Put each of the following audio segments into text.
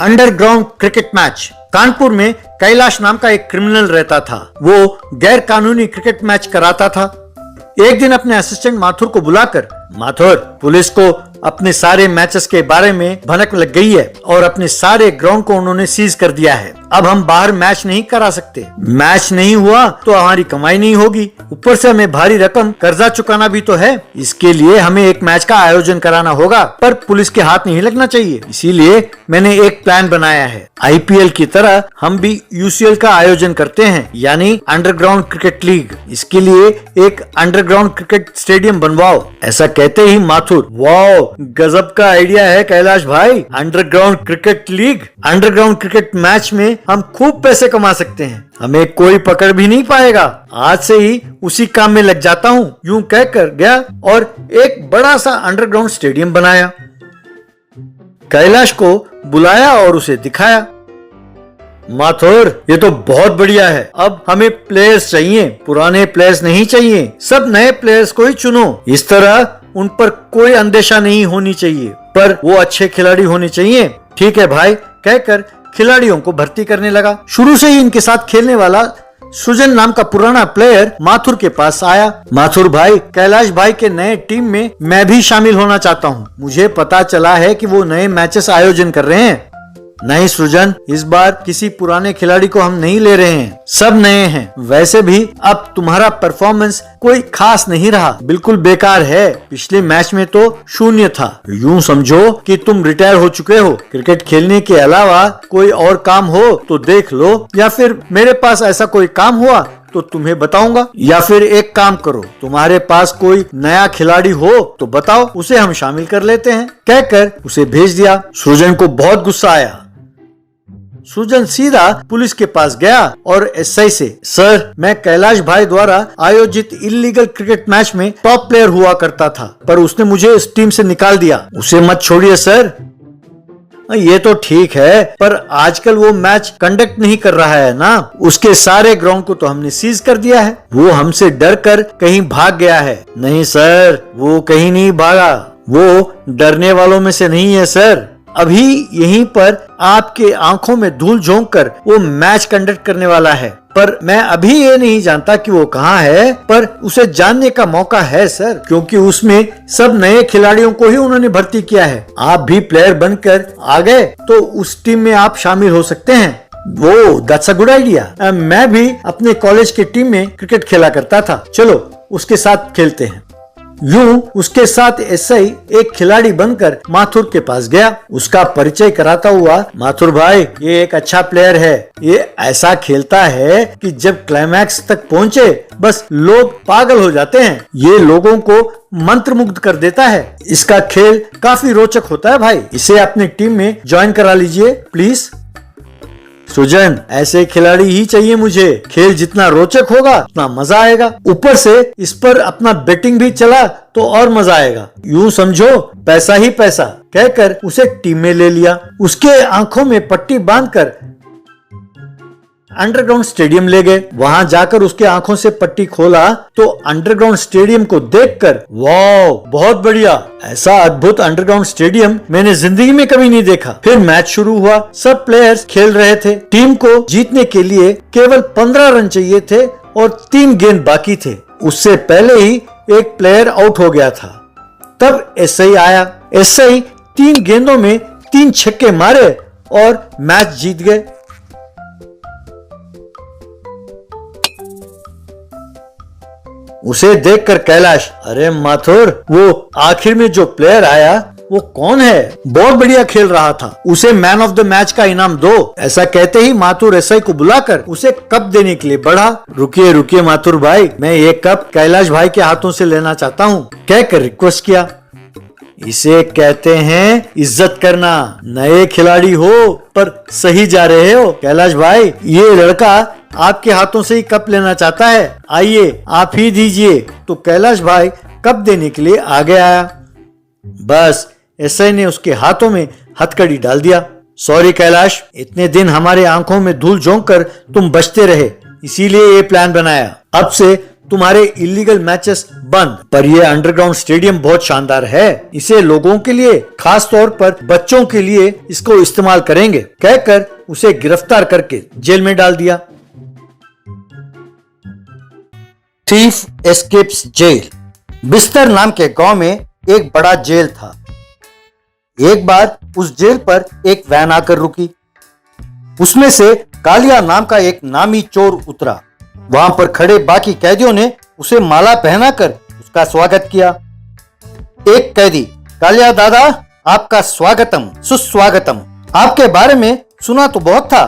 Underground cricket match. Kanpur में कैलाश नाम का एक क्रिमिनल रहता था। वो गैर कानूनी क्रिकेट मैच कराता था। एक दिन अपने असिस्टेंट माथुर को बुलाकर, माथुर, पुलिस को अपने सारे मैचेस के बारे में भनक लग गई है और अपने सारे ग्राउंड को उन्होंने सीज कर दिया है। अब हम बाहर मैच नहीं करा सकते। मैच नहीं हुआ तो हमारी कमाई नहीं होगी। ऊपर से हमें भारी रकम कर्जा चुकाना भी तो है। इसके लिए हमें एक मैच का आयोजन कराना होगा, पर पुलिस के हाथ नहीं लगना चाहिए। इसीलिए मैंने एक प्लान बनाया है। आईपीएल की तरह हम भी यूसीएल का आयोजन करते हैं, यानी अंडरग्राउंड क्रिकेट लीग। इसके लिए एक अंडरग्राउंड क्रिकेट स्टेडियम बनवाओ। ऐसा कहते ही माथुर, वाओ, गजब का आइडिया है कैलाश भाई। Underground cricket league, underground cricket match में हम खूब पैसे कमा सकते हैं। हमें कोई पकड़ भी नहीं पाएगा। आज से ही उसी काम में लग जाता हूँ। यूं कहकर गया और एक बड़ा सा अंडरग्राउंड स्टेडियम बनाया। कैलाश को बुलाया और उसे दिखाया। माथुर, ये तो बहुत बढ़िया है। अब हमें प्लेयर्स चाहिए, पुराने प्लेयर्स नहीं चाहिए। सब नए प्लेयर्स को ही चुनो। इस तरह उन पर कोई अंदेशा नहीं होनी चाहिए, पर वो अच्छे खिलाड़ी होने चाहिए। ठीक है भाई, कहकर खिलाड़ियों को भर्ती करने लगा। शुरू से ही इनके साथ खेलने वाला सृजन नाम का पुराना प्लेयर माथुर के पास आया। माथुर भाई, कैलाश भाई के नए टीम में मैं भी शामिल होना चाहता हूँ। मुझे पता चला है कि वो नए मैचेस आयोजन कर रहे हैं। नहीं सृजन, इस बार किसी पुराने खिलाड़ी को हम नहीं ले रहे हैं, सब नए हैं। वैसे भी अब तुम्हारा परफॉर्मेंस कोई खास नहीं रहा, बिल्कुल बेकार है। पिछले मैच में तो 0 था। यूं समझो कि तुम रिटायर हो चुके हो। क्रिकेट खेलने के अलावा कोई और काम हो तो देख लो, या फिर मेरे पास ऐसा कोई काम हुआ तो तुम्हें बताऊंगा। या फिर एक काम करो, तुम्हारे पास कोई नया खिलाड़ी हो तो बताओ, उसे हम शामिल कर लेते हैं। कहकर उसे भेज दिया। सृजन को बहुत गुस्सा आया। सृजन सीधा पुलिस के पास गया और एसआई से, सर, मैं कैलाश भाई द्वारा आयोजित इल्लीगल क्रिकेट मैच में टॉप प्लेयर हुआ करता था, पर उसने मुझे इस टीम से निकाल दिया। उसे मत छोड़िए सर। ये तो ठीक है, पर आजकल वो मैच कंडक्ट नहीं कर रहा है ना। उसके सारे ग्राउंड को तो हमने सीज कर दिया है। वो हमसे डर कर कहीं भाग गया है। नहीं सर, वो कहीं नहीं भागा। वो डरने वालों में से नहीं है सर। अभी यहीं पर आपके आंखों में धूल झोंक कर वो मैच कंडक्ट करने वाला है, पर मैं अभी ये नहीं जानता कि वो कहाँ है। पर उसे जानने का मौका है सर, क्योंकि उसमें सब नए खिलाड़ियों को ही उन्होंने भर्ती किया है। आप भी प्लेयर बनकर आ गए तो उस टीम में आप शामिल हो सकते हैं। वो दैट्स अ गुड आइडिया। मैं भी अपने कॉलेज की टीम में क्रिकेट खेला करता था, चलो उसके साथ खेलते हैं। यूं उसके साथ एसआई एक खिलाड़ी बनकर माथुर के पास गया। उसका परिचय कराता हुआ, माथुर भाई, ये एक अच्छा प्लेयर है। ये ऐसा खेलता है कि जब क्लाइमैक्स तक पहुंचे बस लोग पागल हो जाते हैं। ये लोगों को मंत्रमुग्ध कर देता है। इसका खेल काफी रोचक होता है भाई। इसे अपनी टीम में ज्वाइन करा लीजिए प्लीज। सृजन, ऐसे खिलाड़ी ही चाहिए मुझे। खेल जितना रोचक होगा उतना मजा आएगा। ऊपर से इस पर अपना बेटिंग भी चला तो और मजा आएगा। यूं समझो पैसा ही पैसा। कहकर उसे टीम में ले लिया। उसके आंखों में पट्टी बांधकर अंडरग्राउंड स्टेडियम ले गए। वहां जाकर उसके आंखों से पट्टी खोला तो अंडरग्राउंड स्टेडियम को देखकर, वाह, बहुत बढ़िया, ऐसा अद्भुत अंडरग्राउंड स्टेडियम मैंने जिंदगी में कभी नहीं देखा। फिर मैच शुरू हुआ। सब प्लेयर्स खेल रहे थे। टीम को जीतने के लिए केवल 15 रन चाहिए थे और 3 गेंद बाकी थे। उससे पहले ही एक प्लेयर आउट हो गया था। तब एसआई आया। एसआई 3 गेंदों में 3 छक्के मारे और मैच जीत गए। उसे देखकर कैलाश, अरे माथुर, वो आखिर में जो प्लेयर आया वो कौन है? बहुत बढ़िया खेल रहा था, उसे मैन ऑफ द मैच का इनाम दो। ऐसा कहते ही माथुर एसआई को बुलाकर उसे कप देने के लिए बढ़ा। रुकिए रुकिए माथुर भाई, मैं ये कप कैलाश भाई के हाथों से लेना चाहता हूँ, कहकर रिक्वेस्ट किया। इसे कहते हैं इज्जत करना। नए खिलाड़ी हो पर सही जा रहे हो कैलाश भाई। ये लड़का आपके हाथों से ही कप लेना चाहता है, आइए आप ही दीजिए। तो कैलाश भाई कप देने के लिए आगे आया। बस एसआई ने उसके हाथों में हथकड़ी डाल दिया। सॉरी कैलाश, इतने दिन हमारे आंखों में धूल झोंक कर तुम बचते रहे, इसीलिए ये प्लान बनाया। अब से तुम्हारे इलीगल मैचेस बंद। पर ये अंडरग्राउंड स्टेडियम बहुत शानदार है, इसे लोगों के लिए, खास तौर पर बच्चों के लिए इसको इस्तेमाल करेंगे, कहकर उसे गिरफ्तार करके जेल में डाल दिया। Thief escapes jail. बिस्तर नाम के गांव में एक बड़ा जेल था। एक बार उस जेल पर एक वैन आकर रुकी। उसमें से कालिया नाम का एक नामी चोर उतरा। वहां पर खड़े बाकी कैदियों ने उसे माला पहनाकर उसका स्वागत किया। एक कैदी, कालिया दादा, आपका स्वागतम सुस्वागतम। आपके बारे में सुना तो बहुत था,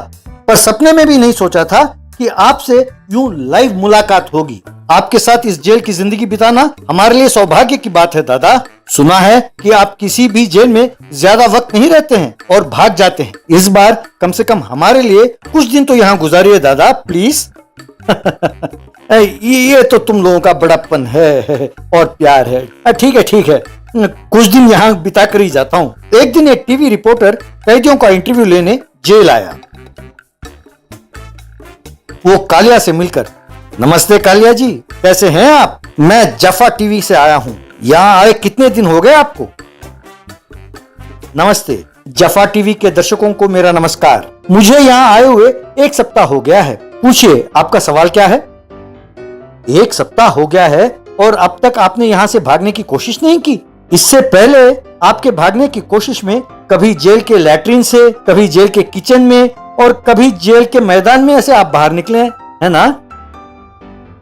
पर सपने में भी नहीं सोचा था कि आपसे यूं लाइव मुलाकात होगी। आपके साथ इस जेल की जिंदगी बिताना हमारे लिए सौभाग्य की बात है दादा। सुना है कि आप किसी भी जेल में ज्यादा वक्त नहीं रहते हैं और भाग जाते हैं। इस बार कम से कम हमारे लिए कुछ दिन तो यहाँ गुजारिए दादा, प्लीज। ये तो तुम लोगों का बड़ापन है और प्यार है। ठीक है ठीक है, कुछ दिन यहाँ बिता कर ही जाता हूँ। एक दिन एक टीवी रिपोर्टर कैदियों का इंटरव्यू लेने जेल आया। वो कालिया से मिलकर, नमस्ते कालिया जी, कैसे हैं आप? मैं जफा टीवी से आया हूँ। यहाँ आए कितने दिन हो गए आपको? नमस्ते, जफा टीवी के दर्शकों को मेरा नमस्कार। मुझे यहाँ आए हुए 1 सप्ताह हो गया है। पूछिए, आपका सवाल क्या है? 1 सप्ताह हो गया है और अब तक आपने यहाँ से भागने की कोशिश नहीं की? इससे पहले आपके भागने की कोशिश में कभी जेल के लैट्रिन से, कभी जेल के किचन में और कभी जेल के मैदान में ऐसे आप बाहर निकले हैं, है ना?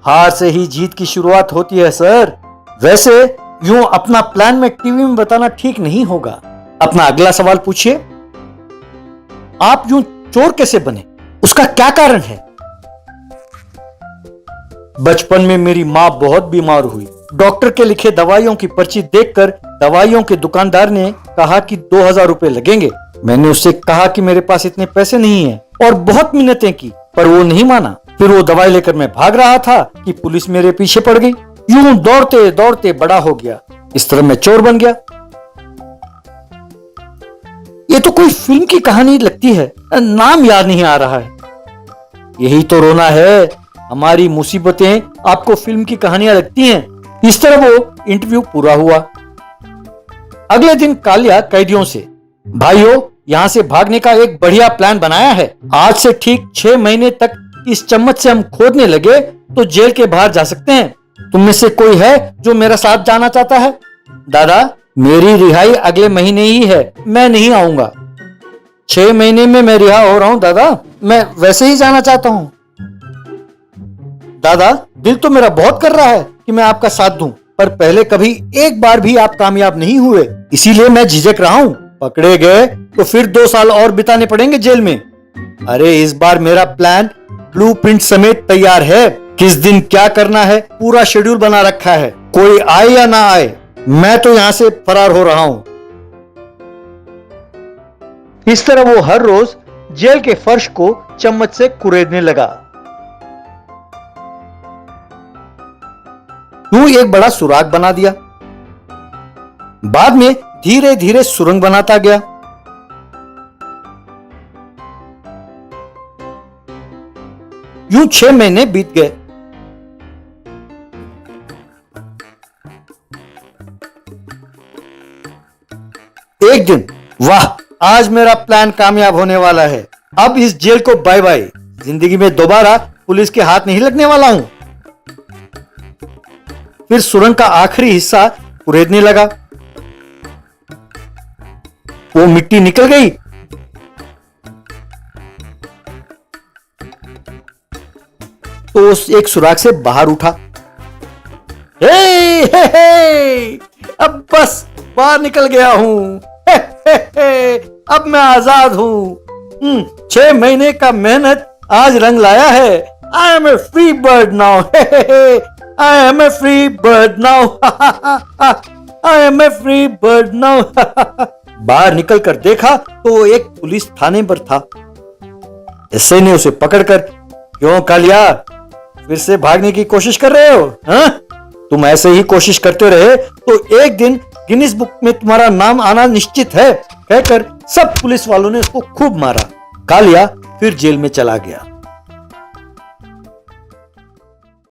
हार से ही जीत की शुरुआत होती है सर। वैसे यूं अपना प्लान में टीवी में बताना ठीक नहीं होगा। अपना अगला सवाल पूछिए। आप यूं चोर कैसे बने? उसका क्या कारण है? बचपन में मेरी माँ बहुत बीमार हुई। डॉक्टर के लिखे दवाइयों की पर्ची देखकर दवाइयों के दुकानदार ने कहा कि 2000 रुपए लगेंगे। मैंने उससे कहा कि मेरे पास इतने पैसे नहीं है और बहुत मिन्नतें की, पर वो नहीं माना। फिर वो दवाई लेकर मैं भाग रहा था कि पुलिस मेरे पीछे पड़ गई। यूं दौड़ते दौड़ते बड़ा हो गया। इस तरह मैं चोर बन गया। ये तो कोई फिल्म की कहानी लगती है, नाम याद नहीं आ रहा है। यही तो रोना है, हमारी मुसीबतें आपको फिल्म की कहानियां लगती हैं। इस तरह वो इंटरव्यू पूरा हुआ। अगले दिन कालिया कैदियों से, भाइयों, यहां से भागने का एक बढ़िया प्लान बनाया है। आज से ठीक 6 महीने तक इस चम्मच से हम खोदने लगे तो जेल के बाहर जा सकते हैं। तुम में से कोई है जो मेरा साथ जाना चाहता है? दादा, मेरी रिहाई अगले महीने ही है, मैं नहीं आऊंगा। 6 महीने में मैं रिहा हो रहा हूं दादा, मैं वैसे ही जाना चाहता हूं। दादा, दिल तो मेरा बहुत कर रहा है कि मैं आपका साथ दूं, पर पहले कभी एक बार भी आप कामयाब नहीं हुए, इसीलिए मैं झिझक रहा हूं। पकड़े गए तो फिर 2 साल और बिताने पड़ेंगे जेल में। अरे इस बार मेरा प्लान ब्लूप्रिंट समेत तैयार है। किस दिन क्या करना है पूरा शेड्यूल बना रखा है। कोई आए या ना आए, मैं तो यहां से फरार हो रहा हूं। इस तरह वो हर रोज जेल के फर्श को चम्मच से कुरेदने लगा। यूं एक बड़ा सुराग बना दिया। बाद में धीरे धीरे सुरंग बनाता गया। यूं 6 महीने बीत गए। एक दिन, वाह, आज मेरा प्लान कामयाब होने वाला है। अब इस जेल को बाय बाय। जिंदगी में दोबारा पुलिस के हाथ नहीं लगने वाला हूं। फिर सुरंग का आखिरी हिस्सा कुरेदने लगा। वो मिट्टी निकल गई। तो उस एक सुराग से बाहर उठा। हे, अब बस बाहर निकल गया हूं। अब मैं आजाद हूं। 6 महीने का मेहनत आज रंग लाया है। I am a free bird now. I am a free bird now. I am a free bird now. बाहर निकलकर देखा तो वो एक पुलिस थाने पर था। एसआई ने उसे पकड़कर, क्यों कालिया, फिर से भागने की कोशिश कर रहे हो? हाँ? तुम ऐसे ही कोशिश करते रहे तो एक दिन गिनीज बुक में तुम्हारा नाम आना निश्चित है, कहकर सब पुलिस वालों ने उसको खूब मारा। कालिया फिर जेल में चला गया।